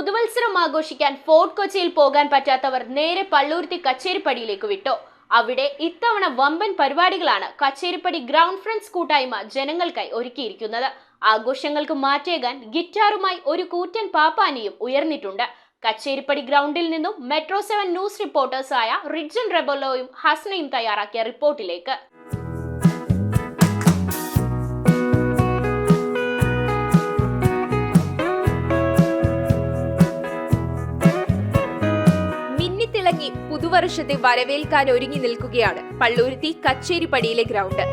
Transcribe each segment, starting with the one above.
പുതുവത്സരം ആഘോഷിക്കാൻ ഫോർട്ട് കൊച്ചിയിൽ പോകാൻ പറ്റാത്തവർ നേരെ പള്ളൂരുത്തി കച്ചേരിപ്പടിയിലേക്ക് വിട്ടു. അവിടെ ഇത്തവണ വമ്പൻ പരിപാടികളാണ് കച്ചേരിപ്പടി ഗ്രൗണ്ട് ഫ്രണ്ട്സ് കൂട്ടായ്മ ജനങ്ങൾക്കായി ഒരുക്കിയിരിക്കുന്നത്. ആഘോഷങ്ങൾക്ക് മാറ്റേകാൻ ഗിറ്റാറുമായി ഒരു കൂറ്റൻ പാപ്പാനിയും ഉയർന്നിട്ടുണ്ട്. കച്ചേരിപ്പടി ഗ്രൗണ്ടിൽ നിന്നും മെട്രോ 7 ന്യൂസ് റിപ്പോർട്ടേഴ്സായ റിഡ്ജൻ റെബലോയും ഹസ്നയും തയ്യാറാക്കിയ റിപ്പോർട്ടിലേക്ക്. തിളങ്ങി പുതുവർഷത്തെ വരവേൽക്കാൻ ഒരുങ്ങി നിൽക്കുകയാണ് പള്ളൂരുത്തി കച്ചേരിപ്പടിയിലെ ഗ്രൗണ്ട്.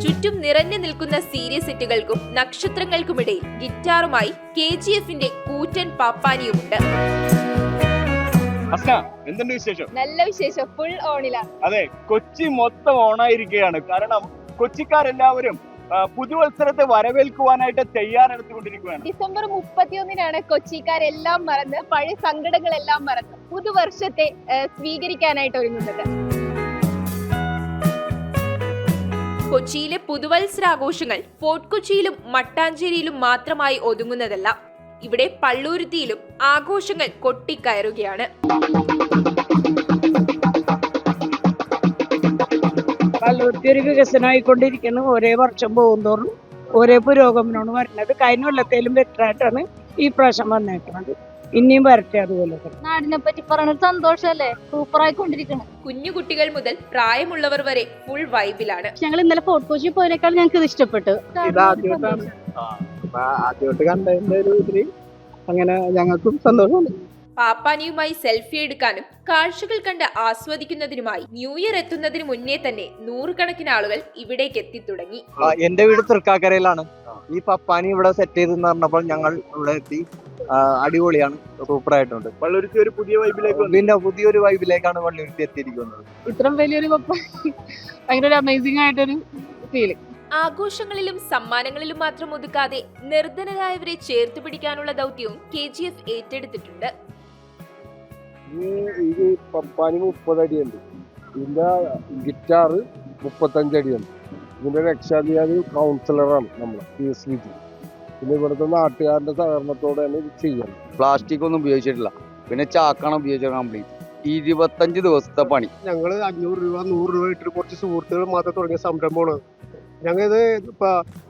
ചുറ്റും നിറഞ്ഞു നിൽക്കുന്ന സീരിയസ് സെറ്റുകൾക്കും നക്ഷത്രങ്ങൾക്കുമിടയിൽ ഗിറ്റാറുമായി KGFന്റെ കൂറ്റൻ പാപ്പാനിയുമുണ്ട്. എന്തുണ്ട് വിശേഷം? നല്ല വിശേഷം, ഫുൾ ഓണിലാണ്. അതെ, കൊച്ചി മൊത്തം ഓണായിരിക്കുകയാണ്. കാരണം കൊച്ചിക്കാരെല്ലാവരും പുതുവത്സരത്തെ വരവേൽക്കുവാനായിട്ട് തയ്യാറെടുത്തുകൊണ്ടിരിക്കുകയാണ്. ഡിസംബർ 31 കൊച്ചിക്കാരെല്ലാം മറന്ന് പഴയ സങ്കടങ്ങളെല്ലാം മറന്ന് പുതുവർഷത്തെ സ്വീകരിക്കാനായിട്ട് ഒരുങ്ങുന്നത്. കൊച്ചിയിലെ പുതുവത്സരാഘോഷങ്ങൾ ഫോർട്ട് കൊച്ചിയിലും മട്ടാഞ്ചേരിയിലും മാത്രമായി ഒതുങ്ങുന്നതല്ല. ഇവിടെ പള്ളൂരുത്തിയിലും ആഘോഷങ്ങൾ കൊട്ടിക്കയറുകയാണ്. പള്ളൂരുത്തി ഒരു വികസനമായിക്കൊണ്ടിരിക്കുന്നു. ഒരേ വർഷം പോകുന്തോറും ഒരേ പുരോഗമനമാണ് വരുന്നത്. കഴിഞ്ഞ കൊല്ലത്തേലും ബെറ്ററായിട്ടാണ് ഈ പ്രാവശ്യം വന്നേക്കുന്നത്. ഇനിയും വരട്ടെ. അതുപോലെ നാടിനെ പറ്റി പറഞ്ഞൊരു സന്തോഷമല്ലേ, സൂപ്പറായിക്കൊണ്ടിരിക്കണം. കുഞ്ഞു കുട്ടികൾ മുതൽ പ്രായമുള്ളവർ വരെ ഫുൾ വൈബിലാണ്. ഞങ്ങൾ ഇന്നലെ ഫോർട്ട് കൊച്ചി പോയതിനേക്കാൾ ഞങ്ങൾക്ക് ഇത് ഇഷ്ടപ്പെട്ടു. ആദ്യമായിട്ട് കണ്ടതിന്റെ ഒരു ഇതില് അങ്ങനെ ഞങ്ങൾക്കും സന്തോഷമാണ്. പാപ്പാനിയുമായി സെൽഫി എടുക്കാനും കാഴ്ചകൾ കണ്ട് ആസ്വദിക്കുന്നതിനുമായി ന്യൂ ഇയർ എത്തുന്നതിന് മുന്നേ തന്നെ നൂറുകണക്കിന് ആളുകൾ ഇവിടേക്ക് എത്തിത്തുടങ്ങി. എന്റെ വീട് തൃക്കാക്കരയിലാണ്. ഈ പപ്പാനി ഇവിടെ സെറ്റ് ചെയ്തെന്ന് പറഞ്ഞപ്പോൾ ഞങ്ങൾ ഇവിടെ എത്തി. അടിപൊളിയാണ്, സൂപ്പർ ആയിട്ടുണ്ട്. പള്ളൂരുത്തി ഒരു പുതിയ വൈബിലേക്ക് പിന്നെ പുതിയൊരു വൈബിലേക്കാണ് പള്ളൂരുത്തി എത്തിയിരിക്കുന്നത്. ഇത്രയും വലിയൊരു ഭയങ്കര അമേസിംഗ് ആയിട്ടൊരു ഫീലിംഗ്. ആഘോഷങ്ങളിലും സമ്മാനങ്ങളിലും മാത്രം ഒതുക്കാതെ നിർധനരായവരെ ചേർത്ത് പിടിക്കാനുള്ള ദൗത്യവും KGF ഏറ്റെടുത്തിട്ടുണ്ട്. ഇത് പപ്പാനി 30 അടിയുണ്ട്. ഇതിന്റെ ഗിറ്റാർ 35 അടിയുണ്ട്. ഇതിന്റെ രക്ഷാധികാരി കൗൺസിലറാണ് നമ്മളെ PSVG. പിന്നെ ഇവിടുത്തെ നാട്ടുകാരുടെ സഹകരണത്തോടെയാണ് ഇത് ചെയ്യുന്നത്. പ്ലാസ്റ്റിക് ഒന്നും ഉപയോഗിച്ചിട്ടില്ല, പിന്നെ ചാക്കാണ് ഉപയോഗിച്ചത്. കംപ്ലീറ്റ് 25 ദിവസത്തെ പണി. ഞങ്ങൾ 500 രൂപ 100 രൂപ ഇട്ട് കുറച്ച് സുഹൃത്തുക്കൾ മാത്രം തുടങ്ങിയ സംരംഭമാണ്. ഞങ്ങളിത്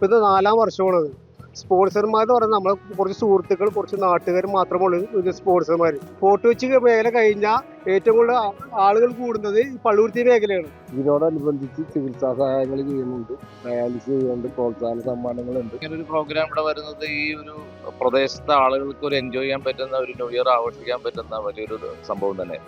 ഇത് 4ാം വർഷമാണത്. സ്പോൺസർമാരെന്ന് പറഞ്ഞാൽ നമ്മളെ കുറച്ച് സുഹൃത്തുക്കൾ, കുറച്ച് നാട്ടുകാർ മാത്രമുള്ള ഇത് സ്പോൺസർമാർ. ഫോർട്ട് കൊച്ചി മേഖല കഴിഞ്ഞാൽ ഏറ്റവും കൂടുതൽ ആളുകൾ കൂടുന്നത് ഈ പള്ളൂരുത്തി മേഖലയാണ്. ഇതിനോടനുബന്ധിച്ച് ചികിത്സാ സഹായങ്ങൾ ചെയ്യുന്നുണ്ട്, ഡയാലിസിസ് ചെയ്യുന്നുണ്ട്, പ്രോത്സാഹന സമ്മാനങ്ങളുണ്ട്. ഇങ്ങനൊരു പ്രോഗ്രാം ഇവിടെ വരുന്നത് ഈ ഒരു പ്രദേശത്തെ ആളുകൾക്ക് ഒരു എൻജോയ് ചെയ്യാൻ പറ്റുന്ന, ഒരു ന്യൂ ഇയർ ആഘോഷിക്കാൻ പറ്റുന്ന വലിയൊരു സംഭവം തന്നെ.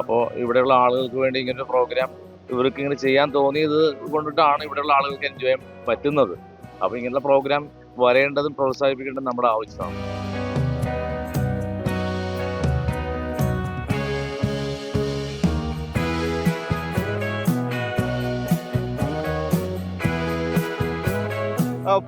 അപ്പോൾ ഇവിടെയുള്ള ആളുകൾക്ക് വേണ്ടി ഇങ്ങനൊരു പ്രോഗ്രാം ഇവർക്ക് ഇങ്ങനെ ചെയ്യാൻ തോന്നിയത് കൊണ്ടിട്ടാണ് ഇവിടെയുള്ള ആളുകൾക്ക് എൻജോയ് ചെയ്യാൻ പറ്റുന്നത്. അപ്പോൾ ഇങ്ങനെയുള്ള പ്രോഗ്രാം വരേണ്ടതും പ്രോത്സാഹിപ്പിക്കേണ്ടതും നമ്മുടെ ആവശ്യമാണ്.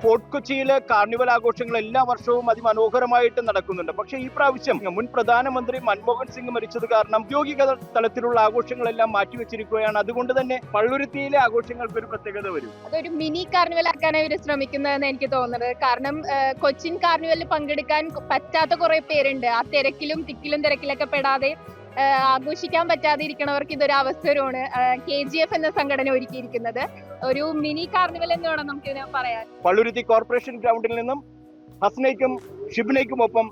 ഫോർട്ട് കൊച്ചിയിലെ കാർണിവൽ ആഘോഷങ്ങൾ എല്ലാ വർഷവും അതിമനോഹരമായിട്ട് നടക്കുന്നുണ്ട്. പക്ഷേ ഈ പ്രാവശ്യം മുൻ പ്രധാനമന്ത്രി മൻമോഹൻ സിംഗ് മരിച്ചത് കാരണം ഔദ്യോഗിക തലത്തിലുള്ള ആഘോഷങ്ങളെല്ലാം മാറ്റിവെച്ചിരിക്കുകയാണ്. അതുകൊണ്ട് തന്നെ പള്ളുരുത്തിയിലെ ആഘോഷങ്ങൾക്ക് ഒരു പ്രത്യേകത വരും. അതൊരു മിനി കാർണിവൽ ആക്കാനാണ് ഇവർ ശ്രമിക്കുന്നതെന്ന് എനിക്ക് തോന്നുന്നത്. കാരണം കൊച്ചിൻ കാർണിവലിൽ പങ്കെടുക്കാൻ പറ്റാത്ത കുറെ പേരുണ്ട്. ആ തിരക്കിലും തിരക്കിലൊക്കെ പെടാതെ ആഘോഷിക്കാൻ പറ്റാതെ ഇരിക്കണവർക്ക് ഇതൊരു അവസരമാണ് KGF എന്ന സംഘടന ഒരുക്കിയിരിക്കുന്നത്. ഒരു മിനി കാർണിവൽ എന്ന് വേണം നമുക്ക് ഇതിനെ പറയാൻ. പള്ളുരുത്തി കോർപ്പറേഷൻ ഗ്രൗണ്ടിൽ നിന്നും ഹസ്നയ്ക്കും ഷിബിനയ്ക്കും ഒപ്പം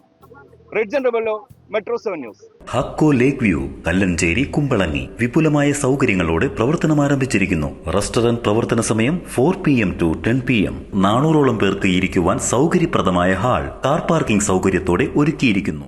റിഡ്ജൻ റെബലോ, മെട്രോ 7 ന്യൂസ്. ഹക്കോ ലേക്ക് വ്യൂ, കല്ലഞ്ചേരി, കുമ്പളങ്ങി വിപുലമായ സൗകര്യങ്ങളോടെ പ്രവർത്തനം ആരംഭിച്ചിരിക്കുന്നു. റെസ്റ്റോറന്റ് പ്രവർത്തന സമയം 4 PM to 10 PM. 400ഓളം പേർക്ക് ഇരിക്കുവാൻ സൗകര്യപ്രദമായ ഹാൾ, കാർ പാർക്കിംഗ് സൗകര്യത്തോടെ ഒരുക്കിയിരിക്കുന്നു.